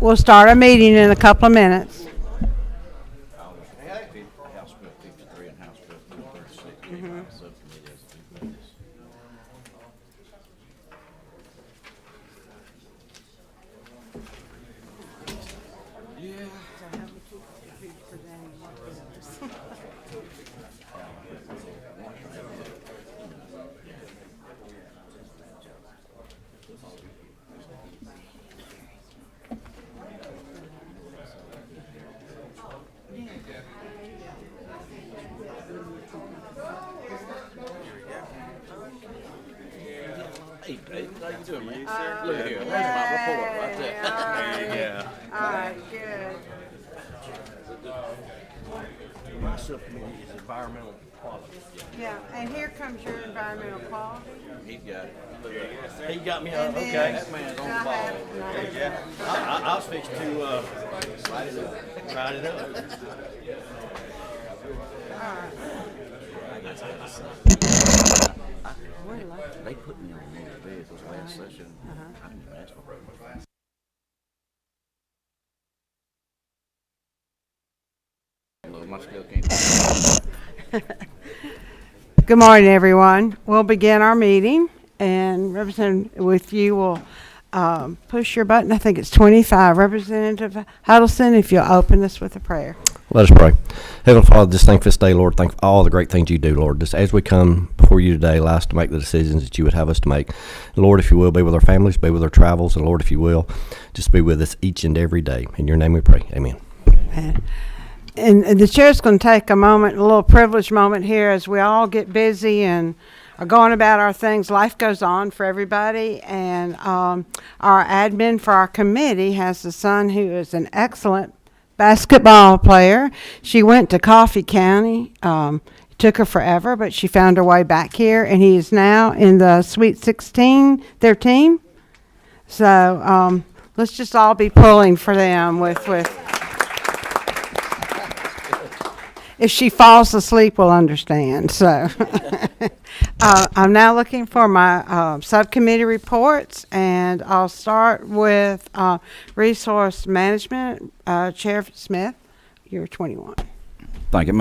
we'll start our meeting in a couple of minutes. House Bill 53 and House Bill 236. Subcommittee has to do this. Hey, how you doing, man? Look here, there's my report right there. Yeah. All right, good. My subcommittee is environmental quality. Yeah, and here comes your environmental quality. He's got it. Look at it. He got me And then- okay. That man's on the ball. I was fixing to write it up. They put me on the bed this last session. I didn't even ask for it. Look, my skill can't. Good morning, everyone. We'll begin our meeting, and Representative, with you will push your button. I think it's 25. Representative Huddleston, if you'll open us with a prayer. Let us pray. Heavenly Father, just thank for this day, Lord. Thank for all the great things you do, Lord. Just as we come before you today, allow us to make the decisions that you would have us to make. And Lord, if you will, be with our families, be with our travels, and Lord, if you will, just be with us each and every day. In your name we pray. Amen. And the chair's going to take a moment, a little privileged moment here as we all get busy and are going about our things. Life goes on for everybody, and our admin for our committee has a son who is an excellent basketball player. She went to Coffee County. It took her forever, but she found her way back here, and he is now in the Sweet 16, their team. So let's just all be pulling for them with if she falls asleep, we'll understand. So I'm now looking for my subcommittee reports, and I'll start with Resource Management. Chair Smith, you're 21. Thank you,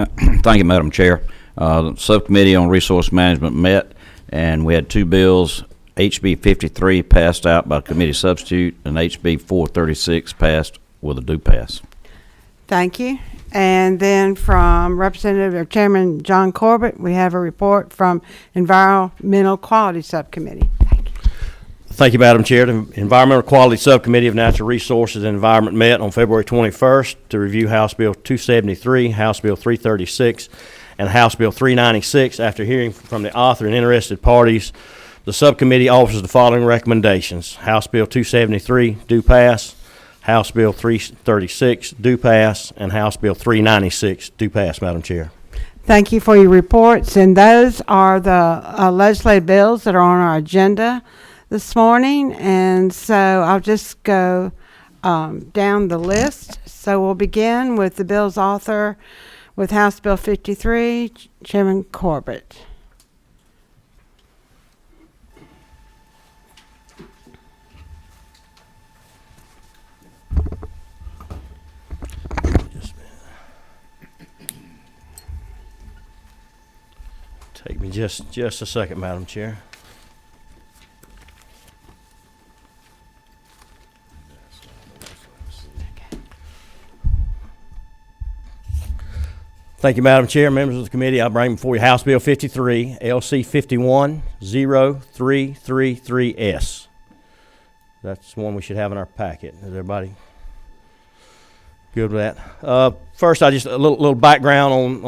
Madam Chair. The Subcommittee on Resource Management met, and we had two bills. HB 53 passed out by committee substitute, and HB 436 passed with a do pass. Thank you. And then from Representative or Chairman John Corbett, we have a report from Environmental Quality Subcommittee. Thank you. Thank you, Madam Chair. The Environmental Quality Subcommittee of Natural Resources and Environment met on February 21st to review House Bill 273, House Bill 336, and House Bill 396. After hearing from the author and interested parties, the subcommittee offers the following recommendations. House Bill 273, do pass. House Bill 336, do pass, and House Bill 396, do pass, Madam Chair. Thank you for your reports, and those are the legislative bills that are on our agenda this morning, and so I'll just go down the list. So we'll begin with the bill's author with House Bill 53, Chairman Corbett. Take me just a second, Madam Chair. Thank you, Madam Chair. Members of the committee, I bring before you House Bill 53, LC 51033S. That's the one we should have in our packet. Is everybody good with that? First, I just a little background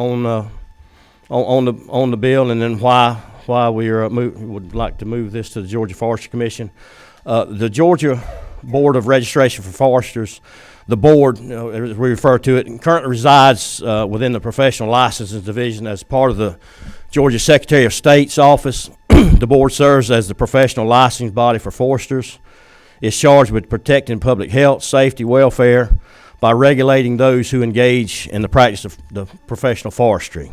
on the bill, and then why we would like to move this to the Georgia Forestry Commission. The Georgia Board of Registration for Foresters, the board, as we refer to it, currently resides within the Professional Licenses Division as part of the Georgia Secretary of State's office. The board serves as the professional licensing body for foresters. It's charged with protecting public health, safety, welfare by regulating those who engage in the practice of the professional forestry.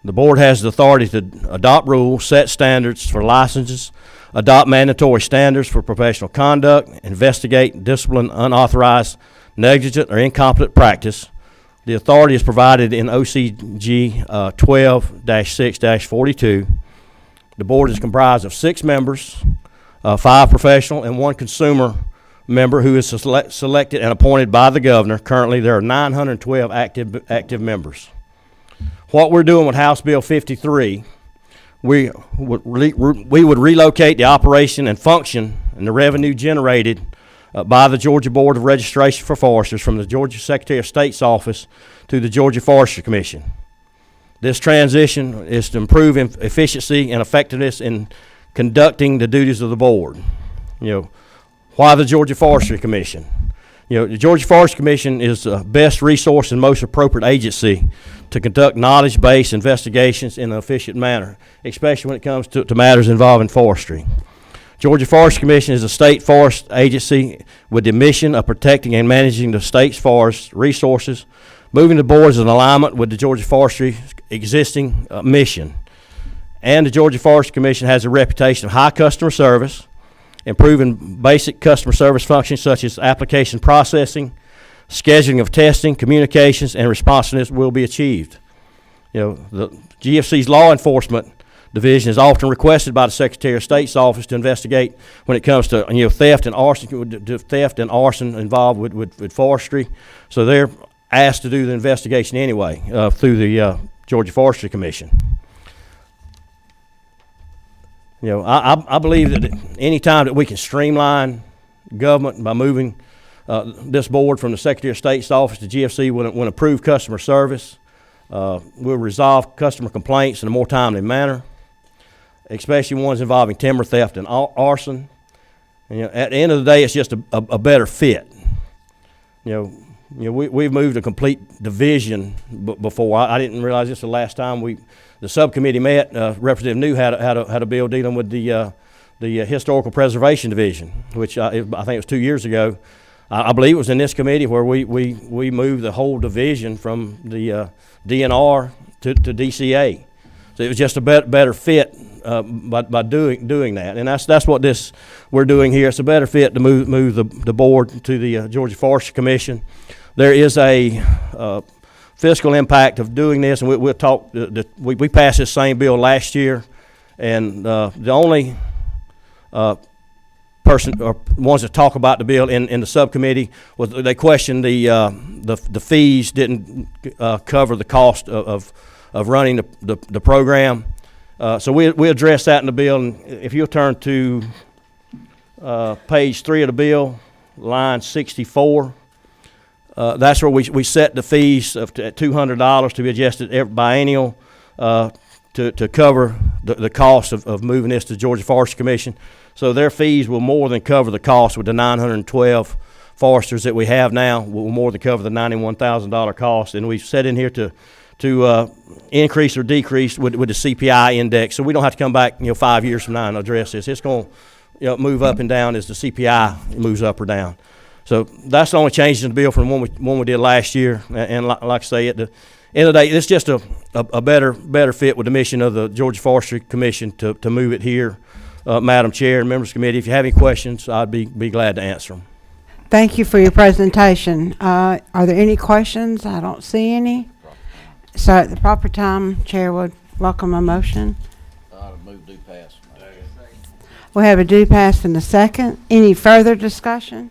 The board has the authority to adopt rules, set standards for licenses, adopt mandatory standards for professional conduct, investigate and discipline unauthorized, negligent, or incompetent practice. The authority is provided in OCG 12-6-42. The board is comprised of 6 members, 5 professional and 1 consumer member who is selected and appointed by the governor. Currently, there are 912 active members. What we're doing with House Bill 53, we would relocate the operation and function and the revenue generated by the Georgia Board of Registration for Foresters from the Georgia Secretary of State's office to the Georgia Forestry Commission. This transition is to improve efficiency and effectiveness in conducting the duties of the board. Why the Georgia Forestry Commission? The Georgia Forestry Commission is the best resource and most appropriate agency to conduct knowledge-based investigations in an efficient manner, especially when it comes to matters involving forestry. Georgia Forestry Commission is a state forest agency with the mission of protecting and managing the state's forest resources. Moving the board is in alignment with the Georgia Forestry existing mission. And the Georgia Forestry Commission has a reputation of high customer service, improving basic customer service functions such as application processing, scheduling of testing, communications, and responsiveness will be achieved. The GFC's law enforcement division is often requested by the Secretary of State's office to investigate when it comes to theft and arson involved with forestry. So they're asked to do the investigation anyway through the Georgia Forestry Commission. I believe that any time that we can streamline government by moving this board from the Secretary of State's office to GFC will improve customer service, will resolve customer complaints in a more timely manner, especially ones involving timber theft and arson. At the end of the day, it's just a better fit. We've moved a complete division before. I didn't realize this the last time the subcommittee met. Representative New had a bill dealing with the Historical Preservation Division, which I think it was 2 years ago. I believe it was in this committee where we moved the whole division from the DNR to DCA. So it was just a better fit by doing that, and that's what we're doing here. It's a better fit to move the board to the Georgia Forestry Commission. There is a fiscal impact of doing this, and we'll talk. We passed this same bill last year, and the only person or ones that talk about the bill in the subcommittee was they questioned the fees didn't cover the cost of running the program. So we address that in the bill, and if you'll turn to page 3 of the bill, line 64. That's where we set the fees at $200 to be adjusted biennial to cover the cost of moving this to Georgia Forestry Commission. So their fees will more than cover the cost with the 912 foresters that we have now. Will more than cover the $91,000 cost, and we've set in here to increase or decrease with the CPI index, so we don't have to come back 5 years from now and address this. It's going to move up and down as the CPI moves up or down. So that's the only change in the bill from one we did last year. And like I say, at the end of the day, it's just a better fit with the mission of the Georgia Forestry Commission to move it here. Madam Chair and members of the committee, if you have any questions, I'd be glad to answer them. Thank you for your presentation. Are there any questions? I don't see any. So at the proper time, Chair would welcome a motion. Move do pass. We have a do pass in a second. Any further discussion?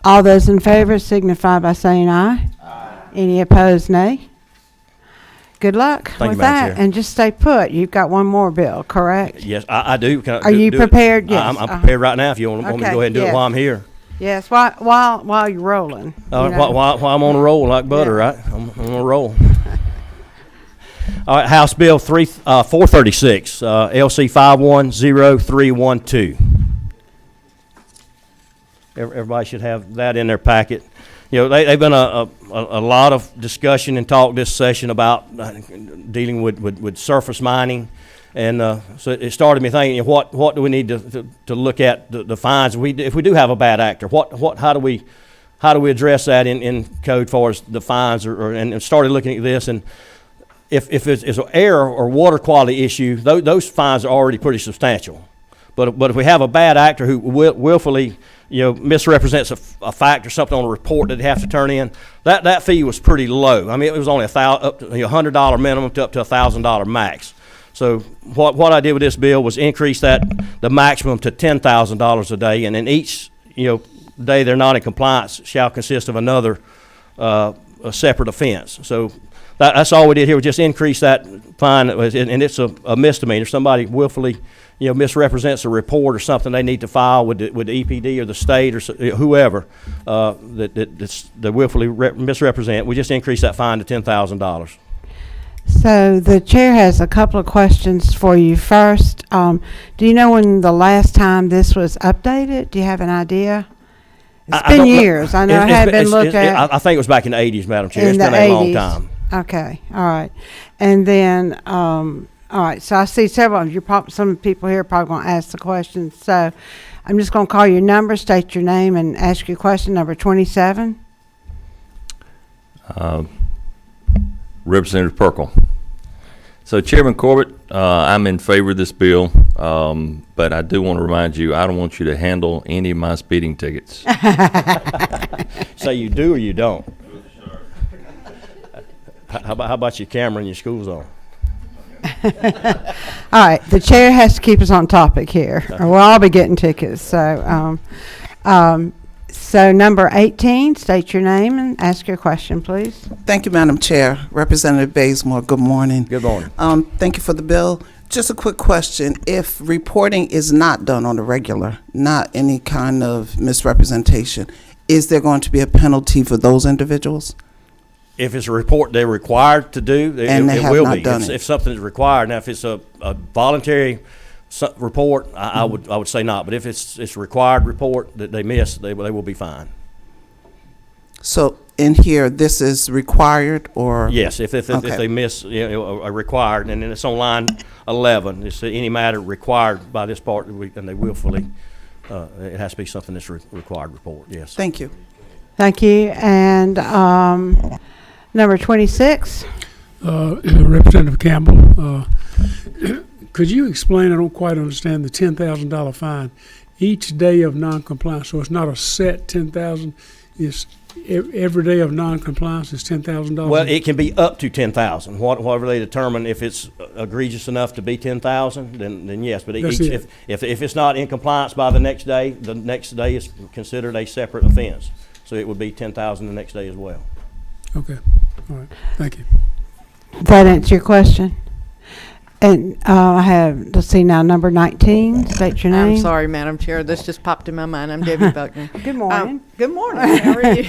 All those in favor signify by saying aye. Aye. Any opposed, nay. Good luck Thank with you, Madam that, Chair. and just stay put. You've got one more bill, correct? Yes, I do. Can I Are you do it? prepared? Yes. I'm prepared right now if you want me to Okay, go ahead and do yes. it while I'm here. Yes, while you're rolling. While I'm on a roll like butter, Yeah. right? I'm on a roll. All right, House Bill 436, LC 510312. Everybody should have that in their packet. They've been a lot of discussion and talk this session about dealing with surface mining, and so it started me thinking, what do we need to look at the fines if we do have a bad actor? How do we address that in code for the fines? And started looking at this, and if it's an air or water quality issue, those fines are already pretty substantial. But if we have a bad actor who willfully, misrepresents a fact or something on a report that they have to turn in, that fee was pretty low. I mean, it was only up to $100 minimum to up to $1,000 max. So what I did with this bill was increase the maximum to $10,000 a day, and in each day they're not in compliance shall consist of another a separate offense. So that's all we did here, was just increase that fine, and it's a misdemeanor. Somebody willfully misrepresents a report or something they need to file with the EPD or the state or whoever that willfully misrepresent. We just increase that fine to $10,000. So the chair has a couple of questions for you. First, do you know when the last time this was updated? Do you have an idea? It's I been don't know. years. I know it had been looked at. I think it was back in the 80s, Madam Chair. It's In been the a long 80s. time. Okay, all right. And then, all right, so I see several of you, some people here are probably going to ask the questions. So I'm just going to call your number, state your name, and ask you a question. Number 27. Representative Perkle. So Chairman Corbett, I'm in favor of this bill, but I do want to remind you, I don't want you to handle any of my speeding tickets. Say you do or you don't. How about your camera and your school zone? All right, the chair has to keep us on topic here, or we'll all be getting tickets. So, so number 18, state your name and ask your question, please. Thank you, Madam Chair. Representative Bazemore, good morning. Good morning. Thank you for the bill. Just a quick question. If reporting is not done on the regular, not any kind of misrepresentation, is there going to be a penalty for those individuals? If it's a report they're required to do, And they it have will not be. done If it. something is required, now if it's a voluntary report, I would say not. But if it's a required report that they miss, they will be fined. So in here, this is required or? Yes, if Okay. they miss a required, and then it's on line 11. It's any matter required by this part, and they willfully, it has to be something that's required report. Yes. Thank you. Thank you. And number 26. Representative Campbell, could you explain, I don't quite understand the $10,000 fine, each day of noncompliance, so it's not a set 10,000, it's every day of noncompliance is $10,000? Well, it can be up to 10,000. Whatever they determine, if it's egregious enough to be 10,000, then yes. But That's it. if it's not in compliance by the next day is considered a separate offense. So it would be 10,000 the next day as well. Okay, all right, thank you. Does that answer your question? And I have, let's see now, number 19, state your name. I'm sorry, Madam Chair. This just popped in my mind. I'm Debbie Buckner. Good morning. Good morning. How are you?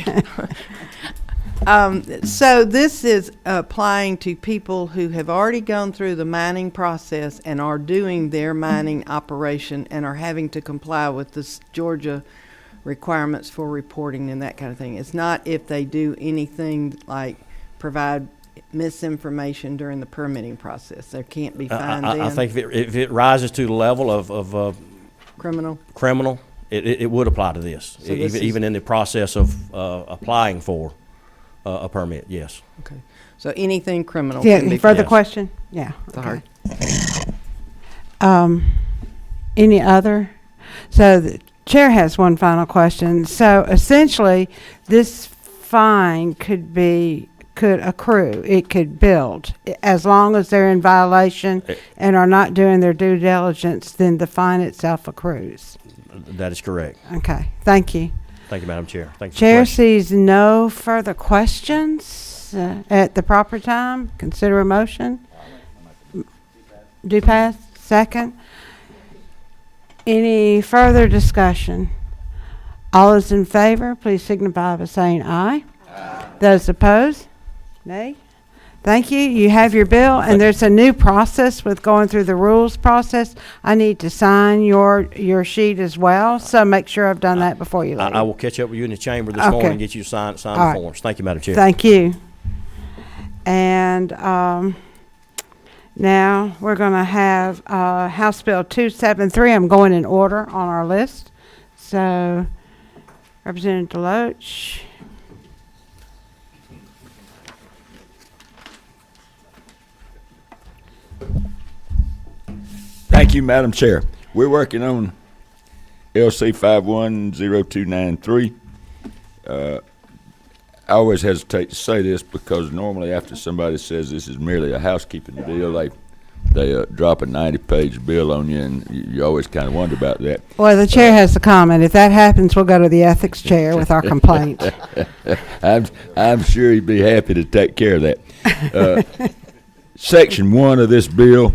So this is applying to people who have already gone through the mining process and are doing their mining operation and are having to comply with this Georgia requirements for reporting and that kind of thing. It's not if they do anything like provide misinformation during the permitting process. There can't be fined then. I think if it rises to the level of Criminal. criminal, it would apply to this, So this is- even in the process of applying for a permit, yes. Okay. So anything criminal Yeah, can be further Yes. question? Yeah. Sorry. Okay. Any other? So the chair has one final question. So essentially, this fine could accrue, it could build. As long as they're in violation and are not doing their due diligence, then the fine itself accrues. That is correct. Okay, thank you. Thank you, Madam Chair. Thank you. for the Chair question. sees no further questions at the proper time. Consider a motion. Do pass, second. Any further discussion? All those in favor, please signify by saying aye. Those opposed, nay. Thank you. You have your bill, and there's a new process with going through the rules process. I need to sign your sheet as well, so make sure I've done that before you leave. I will catch up with you in the chamber this Okay. morning and get you to sign All the right. forms. Thank you, Madam Chair. Thank you. And now we're going to have House Bill 273. I'm going in order on our list. So Representative Deloach. you, Madam Chair. We're working on LC 510293. I always hesitate to say this because normally after somebody says this is merely a housekeeping bill, they drop a 90-page bill on you, and you always kind of wonder about that. Well, the chair has a comment. If that happens, we'll go to the ethics chair with our complaint. I'm sure he'd be happy to take care of that. Section 1 of this bill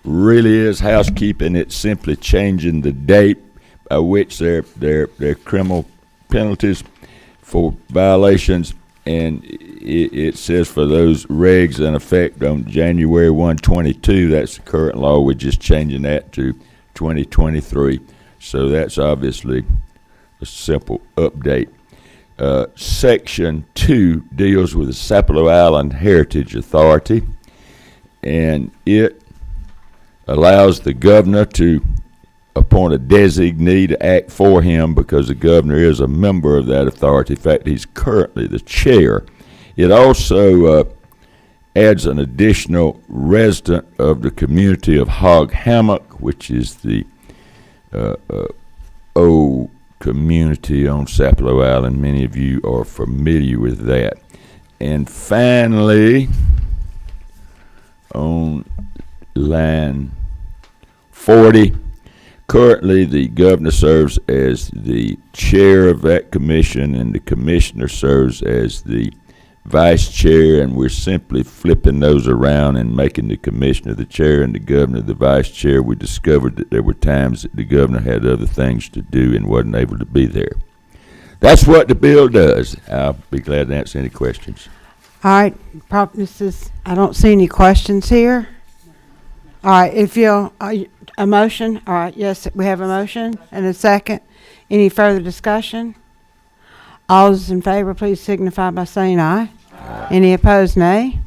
really is housekeeping. It's simply changing the date by which their criminal penalties for violations, and it says for those regs in effect on January 1/22. That's the current law. We're just changing that to 2023. So that's obviously a simple update. Section 2 deals with the Sapelo Island Heritage Authority, and it allows the governor to appoint a designee to act for him because the governor is a member of that authority. In fact, he's currently the chair. It also adds an additional resident of the community of Hog Hammock, which is the old community on Sapelo Island. Many of you are familiar with that. And finally, on line 40, currently, the governor serves as the chair of that commission, and the commissioner serves as the vice chair, and we're simply flipping those around and making the commissioner the chair and the governor the vice chair. We discovered that there were times that the governor had other things to do and wasn't able to be there. That's what the bill does. I'll be glad to answer any questions. All right, I don't see any questions here. All right, if you'll, a motion? All right, yes, we have a motion and a second. Any further discussion? All those in favor, please signify by saying aye. Any opposed, nay.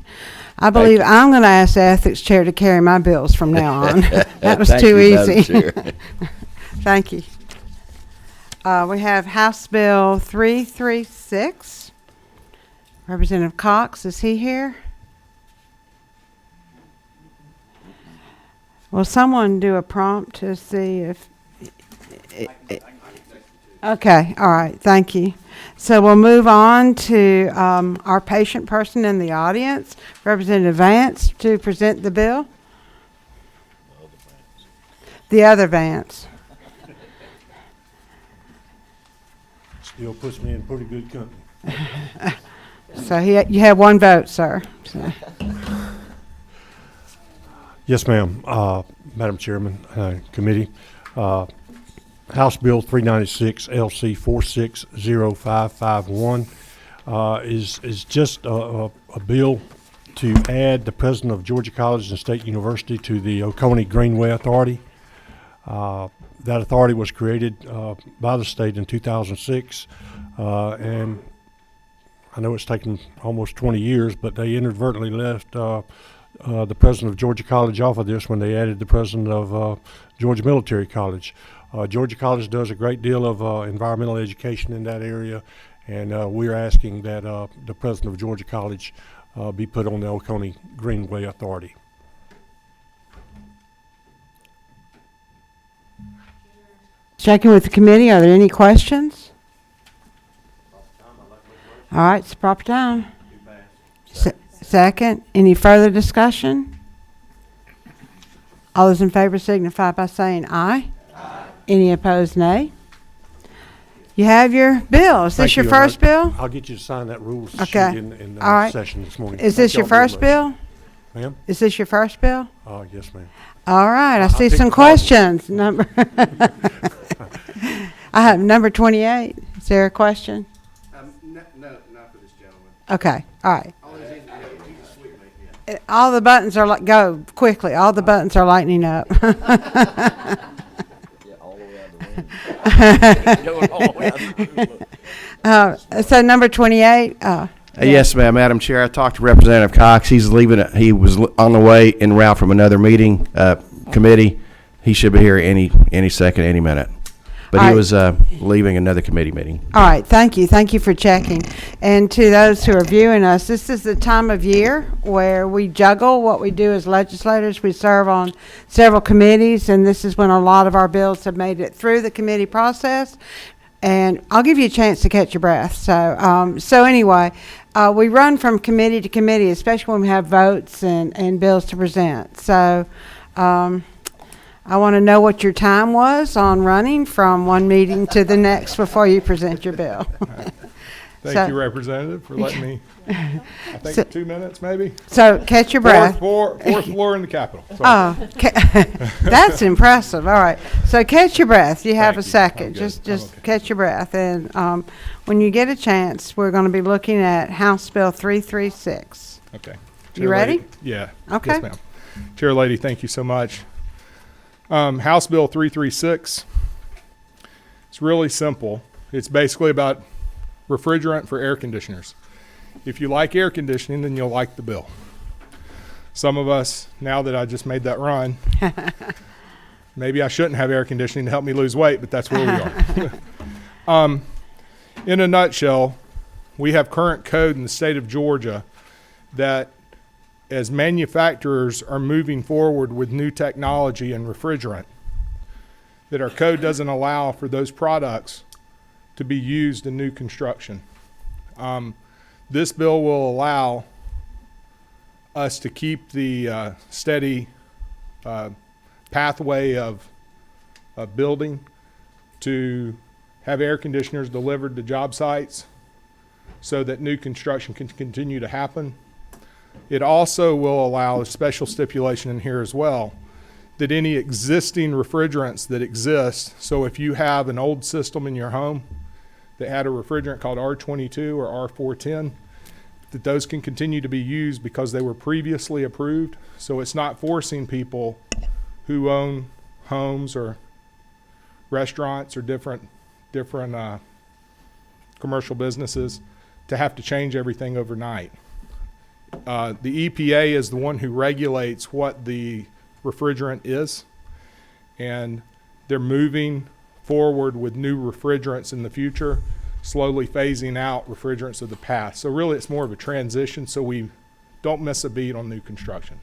I believe I'm going to ask the ethics chair to carry my bills from now on. That was Thank too you, Madam easy. Chair. Thank you. We have House Bill 336. Representative Cox, is he here? Will someone do a prompt to see if... Okay, all right, thank you. So we'll move on to our patient person in the audience, Representative Vance, to present the bill. The other Vance. Still puts me in pretty good company. So you have one vote, sir. So. Yes, ma'am. Madam Chairman, committee. House Bill 396 LC 460551 is just a bill to add the president of Georgia College and State University to the Oconee Greenway Authority. That authority was created by the state in 2006, and I know it's taken almost 20 years, but they inadvertently left the president of Georgia College off of this when they added the president of Georgia Military College. Georgia College does a great deal of environmental education in that area, and we're asking that the president of Georgia College be put on the Oconee Greenway Authority. Checking with the committee, are there any questions? All right, it's proper time. Second, any further discussion? All those in favor signify by saying aye. Aye. Any opposed, nay. You have your bill. Is this your first bill? I'll get you to sign that rules sheet Okay. in the All right. session this morning. Is Thank this your y'all very first much. bill? Ma'am? Is this your first bill? Yes, ma'am. All right, I I'll see pick some the problem. questions. I have number 28. Is there a question? No, not for this gentleman. Okay, all right. All the buttons are like, go quickly. All the buttons are lighting up. So number 28. Yes, ma'am, Madam Chair. I talked to Representative Cox. He's leaving. He was on the way en route from another meeting committee. He should be here any second, any minute. But All he right. was leaving another committee meeting. All right, thank you. Thank you for checking. And to those who are viewing us, this is the time of year where we juggle what we do as legislators. We serve on several committees, and this is when a lot of our bills have made it through the committee process. And I'll give you a chance to catch your breath. So anyway, we run from committee to committee, especially when we have votes and bills to present. So I want to know what your time was on running from one meeting to the next before you present your bill. Thank So- you, Representative, for letting me, I think, So- 2 minutes, maybe? So catch your breath. Fourth floor in the Capitol. Sorry. Oh, that's impressive. All right. So catch your breath. You have Thank a you. second. I'm good. Just I'm okay. catch your breath. And when you get a chance, we're going to be looking at House Bill 336. Okay. You Chair ready? Lady- Yeah. Okay. Yes, ma'am. Chair Lady, thank you so much. House Bill 336. It's really simple. It's basically about refrigerant for air conditioners. If you like air conditioning, then you'll like the bill. Some of us, now that I just made that run, maybe I shouldn't have air conditioning to help me lose weight, but that's where we are. In a nutshell, we have current code in the state of Georgia that as manufacturers are moving forward with new technology and refrigerant, that our code doesn't allow for those products to be used in new construction. This bill will allow us to keep the steady pathway of building, to have air conditioners delivered to job sites so that new construction can continue to happen. It also will allow a special stipulation in here as well, that any existing refrigerants that exist, so if you have an old system in your home that had a refrigerant called R22 or R410, that those can continue to be used because they were previously approved. So it's not forcing people who own homes or restaurants or different commercial businesses to have to change everything overnight. The EPA is the one who regulates what the refrigerant is, and they're moving forward with new refrigerants in the future, slowly phasing out refrigerants of the past. So really it's more of a transition so we don't miss a beat on new construction.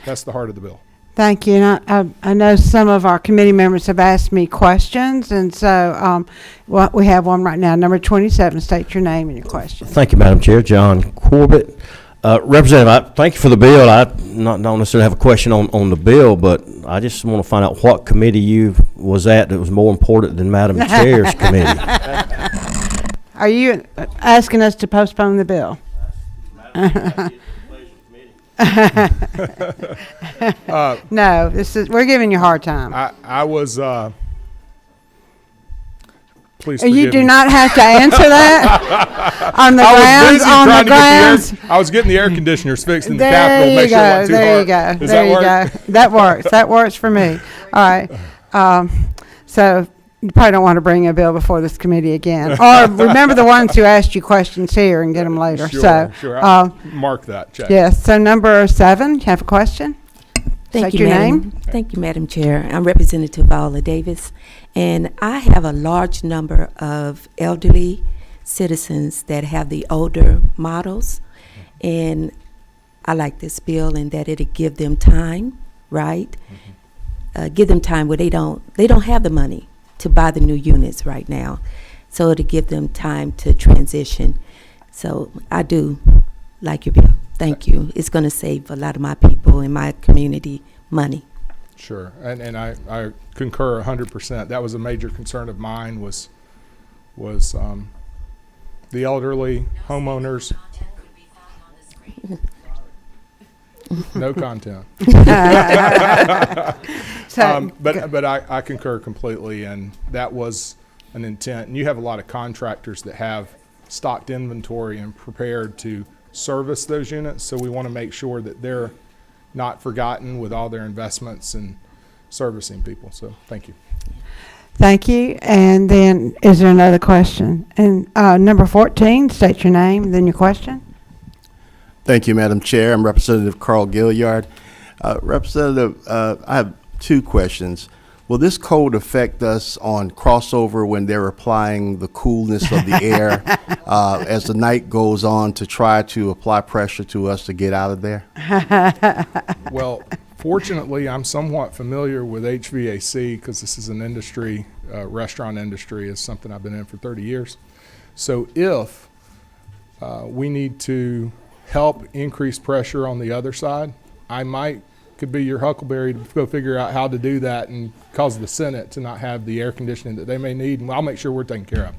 That's the heart of the bill. Thank you. And I know some of our committee members have asked me questions, and so we have one right now. Number 27, state your name and your question. Thank you, Madam Chair. John Corbett. Representative, thank you for the bill. I don't necessarily have a question on the bill, but I just want to find out what committee you was at that was more important than Madam Chair's committee. Are you asking us to postpone the bill? No, we're giving you a hard time. I was, please You forgive do me. not have to answer that on the grounds. On the grounds. I was getting the air conditioners fixed in the There Capitol to you make sure it go. wasn't too There you hot. go. Does There that you work? go. That works. That works for me. All right. So you probably don't want to bring a bill before this committee again, or remember the ones who asked you questions here and get them later. Sure. I'll mark that. Check. Yes. So number 7, you have a question? Thank State you, your Madam. name. Thank you, Madam Chair. I'm Representative Viola Davis, and I have a large number of elderly citizens that have the older models, and I like this bill in that it'll give them time, right? Give them time where they don't have the money to buy the new units right now, so it'll give them time to transition. So I do like your bill. Thank you. It's going to save a lot of my people in my community money. Sure, and I concur 100%. That was a major concern of mine was the elderly homeowners. No content. But I concur completely, and that was an intent. And you have a lot of contractors that have stocked inventory and prepared to service those units, so we want to make sure that they're not forgotten with all their investments in servicing people. So thank you. Thank you. And then is there another question? And number 14, state your name, then your question. Thank you, Madam Chair. I'm Representative Carl Gilliard. Representative, I have 2 questions. will this code affect us on crossover when they're applying the coolness of the air as the night goes on to try to apply pressure to us to get out of there? Well, fortunately, I'm somewhat familiar with HVAC because this is an industry, restaurant industry is something I've been in for 30 years. So if we need to help increase pressure on the other side, could be your huckleberry to go figure out how to do that and cause the Senate to not have the air conditioning that they may need, and I'll make sure we're taken care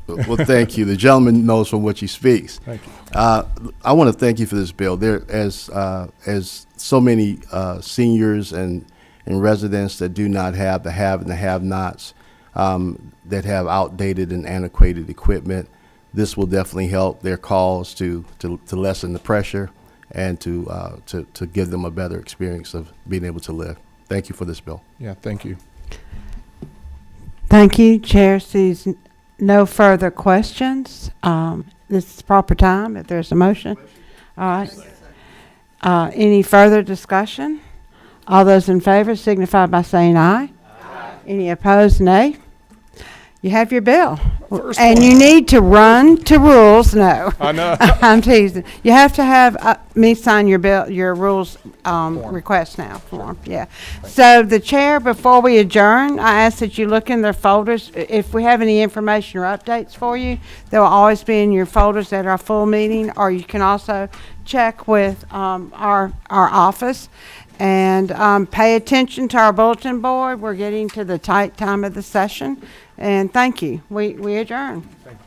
of. Well, thank you. The gentleman knows from which he speaks. Thank you. I want to thank you for this bill. There, as so many seniors and residents that do not have the have and the have-nots, that have outdated and antiquated equipment, this will definitely help their cause to lessen the pressure and to give them a better experience of being able to live. Thank you for this bill. Yeah, thank you. Thank you. Chair sees no further questions. This is the proper time if there's a motion. All right. Any further discussion? All those in favor signify by saying aye. Aye. Any opposed, nay. You have your bill. And you need to run to rules. No. I know. I'm teasing. You have to have me sign your bill, your rules request now form. Yeah. So the chair, before we adjourn, I ask that you look in their folders. If we have any information or updates for you, they'll always be in your folders at our full meeting, or you can also check with our office. And pay attention to our bulletin board. We're getting to the tight time of the session. And thank you. We adjourn. Thank you.